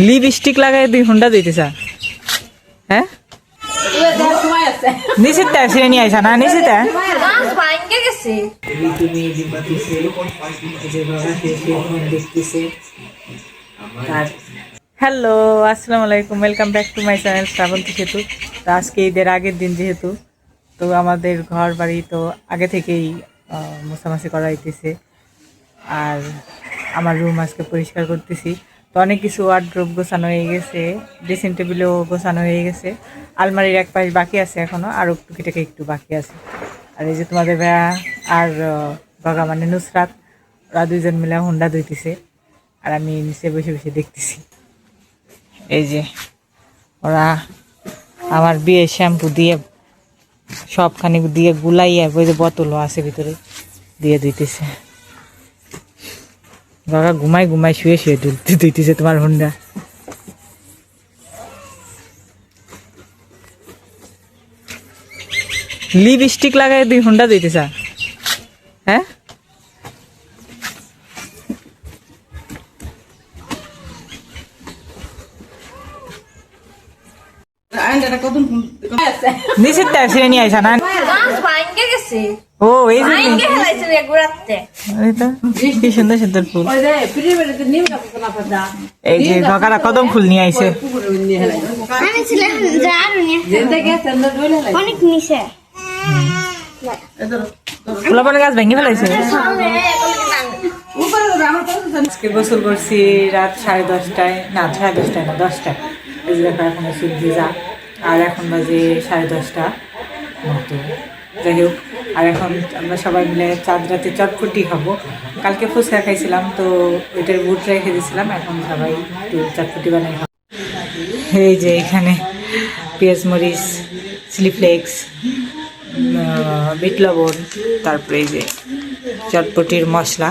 Lipstick লাগাই তুই Honda দিতেছ হ্যাঁ নিশ্চিত সিরে নিয়ে আইসা না নিশ্চিত হ্যালো আসসালামু আলাইকুম welcome back to my channel Shrabanti Setu. তো আজকে ঈদের আগের দিন যেহেতু তো আমাদের ঘর বাড়ি তো আগে থেকেই মোছামাছি করা হইতেছে আর আমার রুম আজকে পরিষ্কার করতেছি। তো অনেক কিছু ওয়ার্ড্রোব গোছানো হয়ে গেছে, ড্রেসিং টেবিলও গোছানো হয়ে গেছে, আলমারির এক পাশ বাকি আছে এখনও, আরও টুকিটাকে একটু বাকি আছে। আর এই যে তোমাদের ভাইয়া আর বাগা মানে নুসরাত ওরা দুইজন মিলে হুন্ডা ধুইতেছে আর আমি নিচে বসে বসে দেখতেছি। এই যে ওরা আমার বিয়ে শ্যাম্পু দিয়ে সবখানি দিয়ে গুলাইয়া ওই যে বোতলও আছে ভিতরে দিয়ে দিতেছে। বাবা ঘুমাই ঘুমাই শুয়ে শুয়ে দিতেছে তোমার হুন্ডা। লিপস্টিক লাগাই তুই হুন্ডা দিতেছ হ্যাঁ নিশ্চিত সিরে নিয়ে আইসা না ও এই কি সুন্দর সুন্দর ফুল। এই যে কাকারা কদম ফুল নিয়ে আইছে। ফুলাপানের গাছ ভেঙে ফেলাইছে। আজকে গোসল করছি রাত 10:30টায়, না 10:30টায় না 10টায়। এই যে দেখো এখন ওষুধ ভিজা আর এখন বাজে 10:30টা মতো। যাই হোক, আর এখন আমরা সবাই মিলে চাঁদ রাতে চটপটি খাবো। কালকে ফুচকা খাইছিলাম তো ওইটার বুট রেখে দিয়েছিলাম, এখন সবাই একটু চটপটি বানাই খাবো। এই যে এখানে পেঁয়াজ মরিচ, চিলি ফ্লেক্স, বিট লবণ, তারপরে এই যে চটপটির মশলা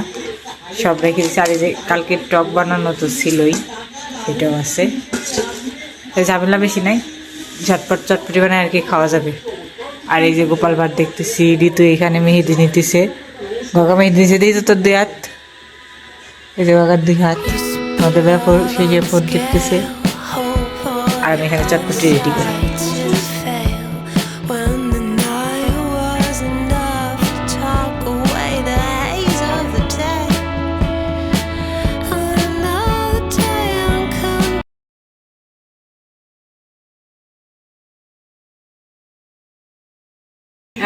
সব রেখে দিয়েছি। আর এই যে কালকে টক বানানো তো ছিলই, এটাও আছে। ঝামেলা বেশি নাই, ঝটপট চটপটি বানায় আর কি খাওয়া যাবে। আর এই যে গোপাল ভাত দেখতেছি, ঋতু এখানে মেহেদি নিতেছে, গগা মেহেদি নিচে দিয়েছে তোর 2 হাত, এই যে গগার 2 হাত, আমাদের সেই যে ফোন দেখতেছে আর আমি এখানে চটপটি রেডি করি।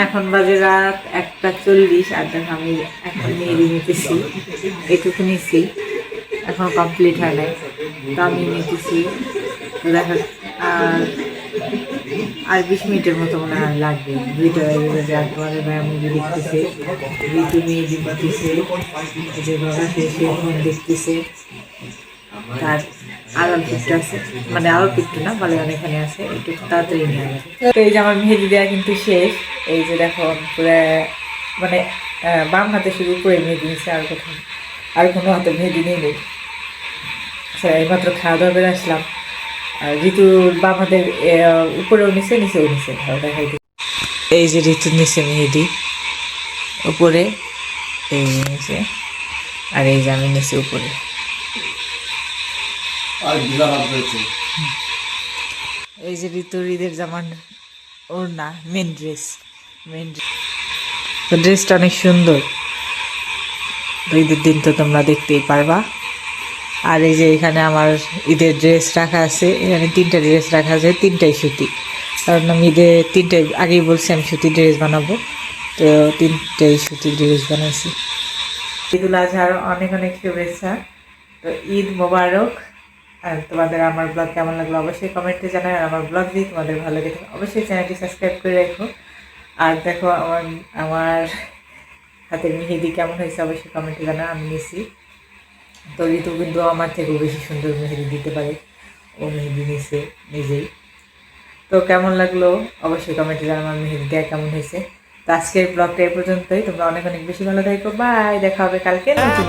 এখন বাজে রাত 1:40 আর দেখো আমি এখন মেহেদি নিতেছি, এটুকু নিচ্ছি, এখন কমপ্লিট হয় নাই তো আমি নিতেছি। দেখো আর 20 মিনিটের মতো মনে হয় লাগবে, 2টা হয়ে গেছে। আর তোমাদের ভাই মুভি দেখতেছে, ঋতু মেহেদি নিতেছে, যে বাবা সে ফোন দেখতেছে, তার আরো পিকটা আছে, মানে আরো পিকটা না বলে অনেকখানে আছে, একটু তাড়াতাড়ি নিয়ে যাবে। তো এই যে আমার মেহেদি দেওয়া কিন্তু শেষ। এই যে দেখো পুরো মানে বাম হাতে শুধু উপরে মেহেদি নিচ্ছে, আর কোথাও আর কোনো হাতে মেহেদি নিয়ে নেই। এইমাত্র খাওয়া দাওয়া করে আসলাম। আর ঋতুর বাম হাতের উপরেও নিচে নিচেও নিচে দেখাই দিই। এই যে ঋতুর নিচে মেহেদি উপরে, এই নিচে, আর এই যে আমি নিচে উপরে। এই যে ঋতুর ঈদের জামান ওর না মেন ড্রেস, তো ড্রেসটা অনেক সুন্দর, ঈদের দিন তো তোমরা দেখতেই পারবা। আর এই যে এখানে আমার ঈদের ড্রেস রাখা আছে, এখানে 3টা ড্রেস রাখা আছে, 3টাই সুতি, কারণ আমি ঈদের 3টাই আগেই বলছি আমি সুতি ড্রেস বানাবো, তো 3টাই সুতি ড্রেস বানাইছি। ঈদুল আজহার অনেক অনেক শুভেচ্ছা, তো ঈদ মোবারক। আর তোমাদের আমার ব্লগ কেমন লাগলো অবশ্যই কমেন্টে জানাও। আর আমার ব্লগ যদি তোমাদের ভালো লাগে অবশ্যই চ্যানেলটি সাবস্ক্রাইব করে রাখো। আর দেখো আমার হাতের মেহেদি কেমন হয়েছে অবশ্যই কমেন্টে জানাও। আমি নিছি তো ঋতু কিন্তু আমার থেকেও বেশি সুন্দর মেহেদি দিতে পারে, ও মেহেদি নিছে নিজেই। তো কেমন লাগলো অবশ্যই কমেন্টে জানাও আমার মেহেদি দেওয়া কেমন হয়েছে। তো আজকের ব্লগটা এই পর্যন্তই, তোমরা অনেক অনেক বেশি ভালো থাকো, বাই, দেখা হবে কালকে নতুন।